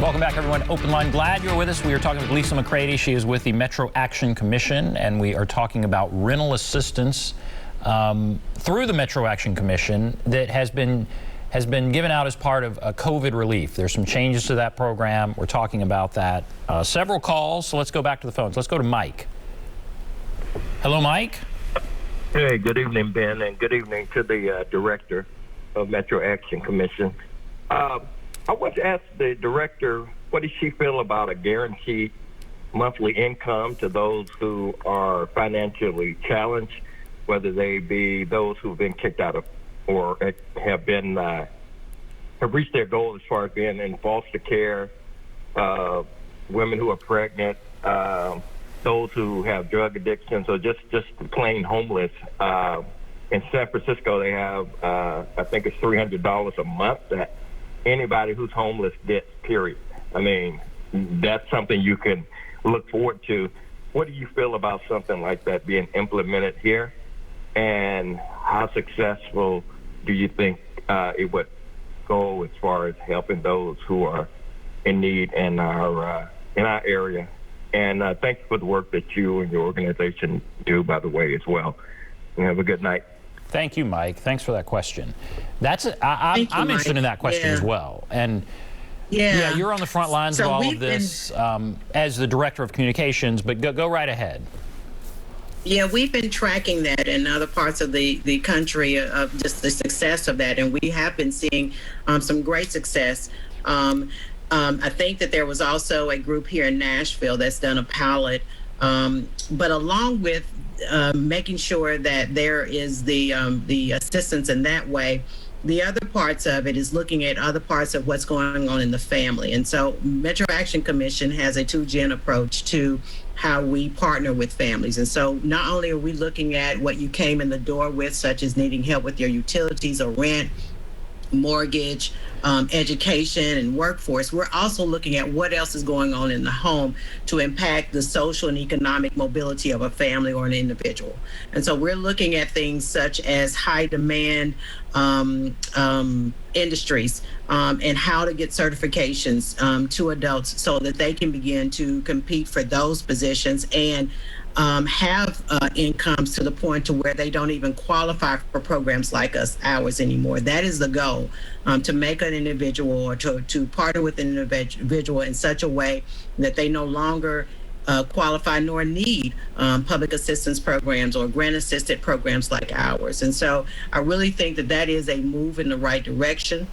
Welcome back, everyone. OpenLine, glad you're with us. We are talking with Lisa McCrady. She is with the Metro Action Commission, and we are talking about rental assistance through the Metro Action Commission that has been given out as part of COVID relief. There's some changes to that program. We're talking about that. Several calls, so let's go back to the phones. Let's go to Mike. Hello, Mike. Hey, good evening, Ben, and good evening to the director of Metro Action Commission. I want to ask the director, what does she feel about a guaranteed monthly income to those who are financially challenged, whether they be those who've been kicked out of or have reached their goal as far as being in foster care, women who are pregnant, those who have drug addictions, or just plain homeless. In San Francisco, they have, I think it's $300 a month that anybody who's homeless gets, period. I mean, that's something you can look forward to. What do you feel about something like that being implemented here? And how successful do you think it would go as far as helping those who are in need in our area? And thank you for the work that you and your organization do, by the way, as well. And have a good night. Thank you, Mike. Thanks for that question. I'm interested in that question as well. And yeah, you're on the front lines of all of this as the director of communications, but go right ahead. Yeah, we've been tracking that in other parts of the country, of just the success of that, and we have been seeing some great success. I think that there was also a group here in Nashville that's done a pilot, but along with making sure that there is the assistance in that way, the other parts of it is looking at other parts of what's going on in the family. And so Metro Action Commission has a 2-gen approach to how we partner with families. And so not only are we looking at what you came in the door with, such as needing help with your utilities or rent, mortgage, education, and workforce, we're also looking at what else is going on in the home to impact the social and economic mobility of a family or an individual. And so we're looking at things such as high demand industries and how to get certifications to adults so that they can begin to compete for those positions and have incomes to the point to where they don't even qualify for programs like ours anymore. That is the goal, to make an individual or to partner with an individual in such a way that they no longer qualify nor need public assistance programs or grant assisted programs like ours. And so I really think that that is a move in the right direction.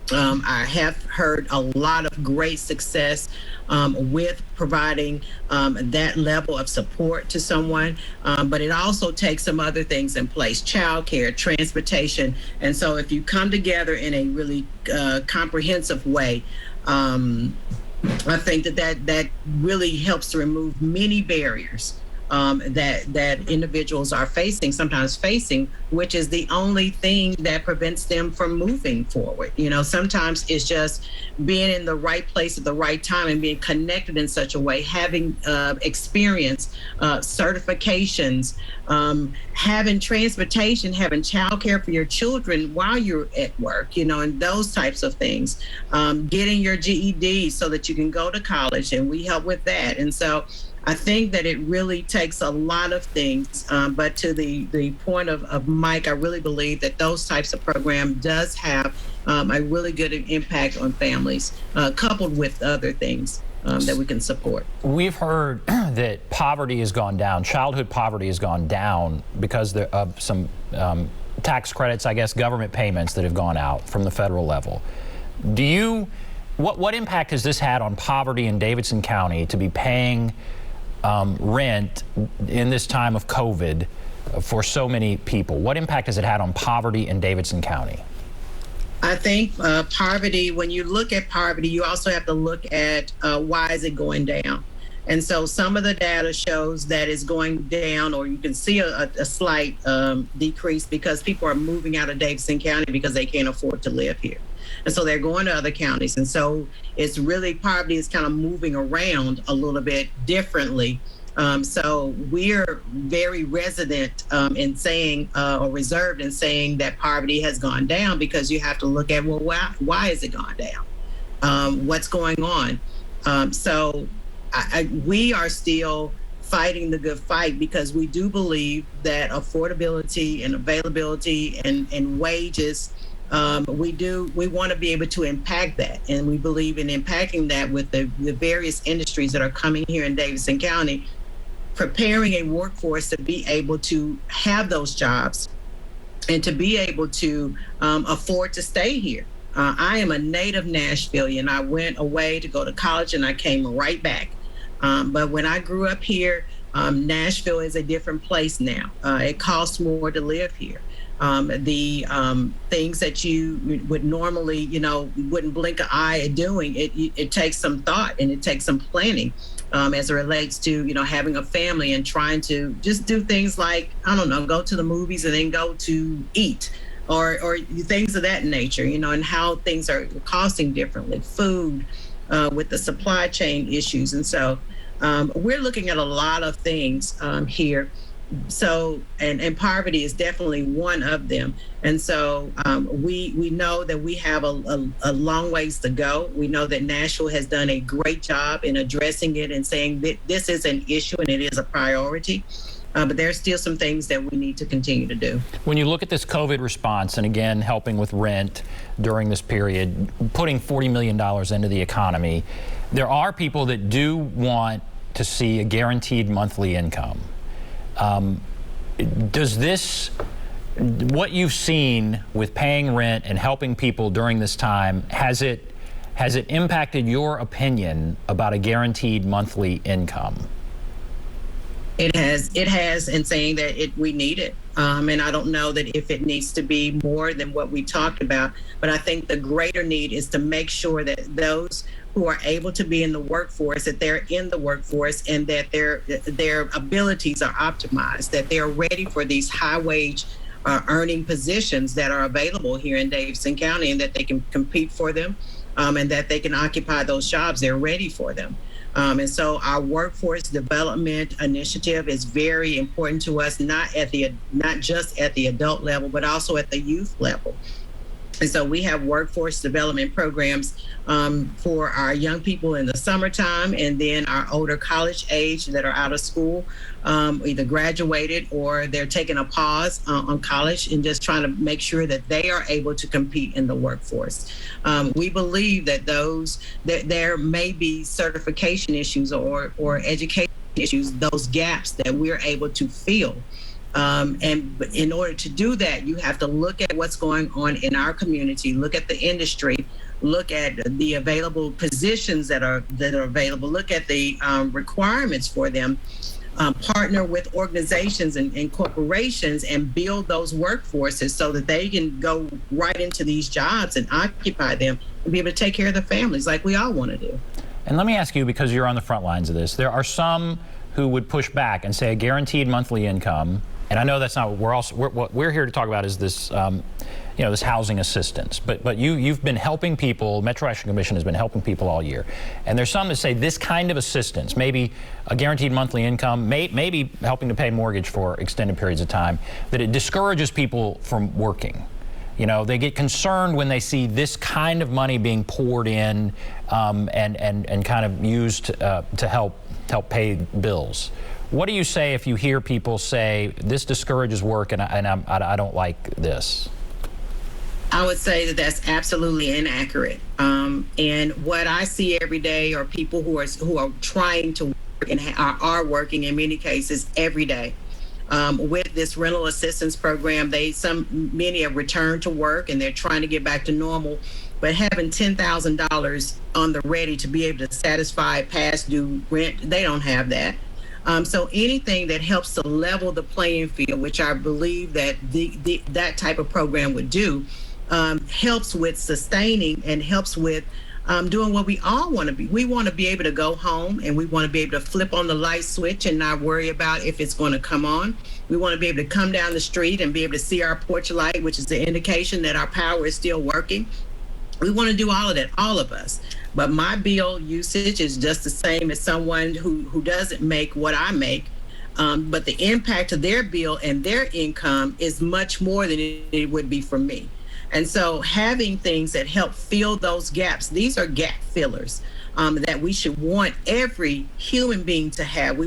I have heard a lot of great success with providing that level of support to someone, but it also takes some other things in place: childcare, transportation. And so if you come together in a really comprehensive way, I think that really helps to remove many barriers that individuals are sometimes facing, which is the only thing that prevents them from moving forward. You know, sometimes it's just being in the right place at the right time and being connected in such a way, having experience, certifications, having transportation, having childcare for your children while you're at work, you know, and those types of things, getting your GED so that you can go to college, and we help with that. And so I think that it really takes a lot of things, but to the point of Mike, I really believe that those types of programs does have a really good impact on families, coupled with other things that we can support. We've heard that poverty has gone down, childhood poverty has gone down because of some tax credits, I guess, government payments that have gone out from the federal level. What impact has this had on poverty in Davidson County to be paying rent in this time of COVID for so many people? What impact has it had on poverty in Davidson County? I think poverty, when you look at poverty, you also have to look at why is it going down? And so some of the data shows that it's going down, or you can see a slight decrease because people are moving out of Davidson County because they can't afford to live here. And so they're going to other counties. And so it's really, poverty is kind of moving around a little bit differently. So we're very resident in saying, or reserved in saying that poverty has gone down, because you have to look at, well, why is it gone down? what's going on. We are still fighting the good fight because we do believe that affordability and availability and wages, we want to be able to impact that. And we believe in impacting that with the various industries that are coming here in Davidson County, preparing a workforce to be able to have those jobs and to be able to afford to stay here. I am a native Nashvilleian. I went away to go to college and I came right back. But when I grew up here, Nashville is a different place now. It costs more to live here. The things that you would normally, wouldn't blink an eye at doing, it takes some thought and it takes some planning as it relates to, having a family and trying to just do things like, I don't know, go to the movies and then go to eat or things of that nature, and how things are costing differently, food, with the supply chain issues. And so we're looking at a lot of things here. So, and poverty is definitely one of them. And so we know that we have a long ways to go. We know that Nashville has done a great job in addressing it and saying that this is an issue and it is a priority. But there's still some things that we need to continue to do. When you look at this COVID response, and again, helping with rent during this period, putting $40 million into the economy, there are people that do want to see a guaranteed monthly income. Does this, what you've seen with paying rent and helping people during this time, has it impacted your opinion about a guaranteed monthly income? It has, and saying that we need it. And I don't know that if it needs to be more than what we talked about, but I think the greater need is to make sure that those who are able to be in the workforce, that they're in the workforce and that their abilities are optimized, that they're ready for these high wage earning positions that are available here in Davidson County, and that they can compete for them, and that they can occupy those jobs. They're ready for them. And so our workforce development initiative is very important to us, not just at the adult level, but also at the youth level. And so we have workforce development programs for our young people in the summertime, and then our older college age that are out of school, either graduated or they're taking a pause on college and just trying to make sure that they are able to compete in the workforce. We believe that there may be certification issues or education issues, those gaps that we're able to fill. And in order to do that, you have to look at what's going on in our community, look at the industry, look at the available positions that are available, look at the requirements for them, partner with organizations and corporations and build those workforces so that they can go right into these jobs and occupy them and be able to take care of their families like we all want to do. And let me ask you, because you're on the front lines of this, there are some who would push back and say a guaranteed monthly income. And I know that's not what we're here to talk about is this, this housing assistance. But you've been helping people. Metro Action Commission has been helping people all year. And there's some that say this kind of assistance, maybe a guaranteed monthly income, maybe helping to pay mortgage for extended periods of time, that it discourages people from working. They get concerned when they see this kind of money being poured in and kind of used to help pay bills. What do you say if you hear people say this discourages work and I don't like this? I would say that that's absolutely inaccurate. And what I see every day are people who are trying to work and are working in many cases every day. With this rental assistance program, many have returned to work and they're trying to get back to normal, but having $10,000 on the ready to be able to satisfy past due rent, they don't have that. So anything that helps to level the playing field, which I believe that that type of program would do, helps with sustaining and helps with doing what we all want to be. We want to be able to go home and we want to be able to flip on the light switch and not worry about if it's going to come on. We want to be able to come down the street and be able to see our porch light, which is the indication that our power is still working. We want to do all of that, all of us. But my bill usage is just the same as someone who doesn't make what I make. But the impact of their bill and their income is much more than it would be for me. And so having things that help fill those gaps, these are gap fillers. That we should want every human being to have.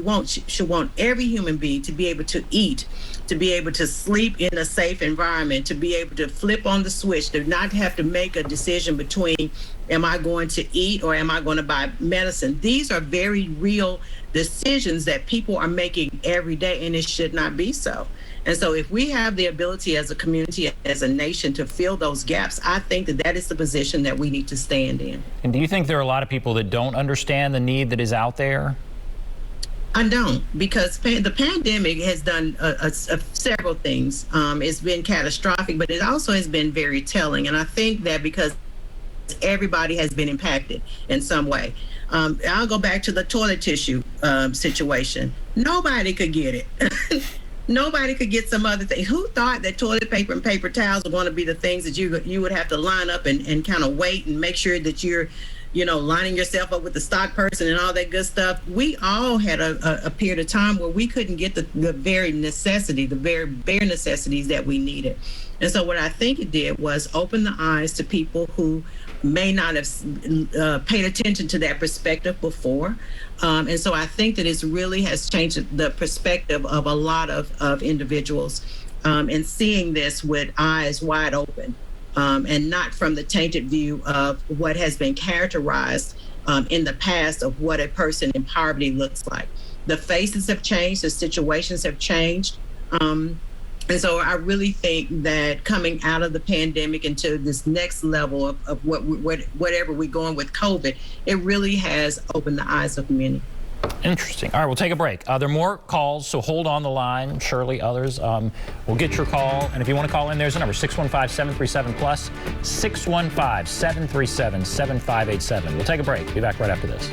Should want every human being to be able to eat, to be able to sleep in a safe environment, to be able to flip on the switch, to not have to make a decision between am I going to eat or am I going to buy medicine. These are very real decisions that people are making every day, and it should not be so. And so if we have the ability as a community, as a nation, to fill those gaps, I think that is the position that we need to stand in. And do you think there are a lot of people that don't understand the need that is out there? I don't, because the pandemic has done several things. It's been catastrophic, but it also has been very telling. And I think that because everybody has been impacted in some way. I'll go back to the toilet tissue situation. Nobody could get it. Nobody could get some other thing. Who thought that toilet paper and paper towels were going to be the things that you would have to line up and kind of wait and make sure that you're, lining yourself up with the stock person and all that good stuff? We all had a period of time where we couldn't get the very necessity, the very bare necessities that we needed. And so what I think it did was open the eyes to people who may not have paid attention to that perspective before. And so I think that it really has changed the perspective of a lot of individuals and seeing this with eyes wide open and not from the tainted view of what has been characterized in the past of what a person in poverty looks like. The faces have changed, the situations have changed. And so I really think that coming out of the pandemic into this next level of whatever we're going with COVID, it really has opened the eyes of many. Interesting. All right, we'll take a break. There are more calls, so hold on the line. Surely others will get your call. And if you want to call in, there's a number, 615-737-PLUS, 615-737-7587. We'll take a break. Be back right after this.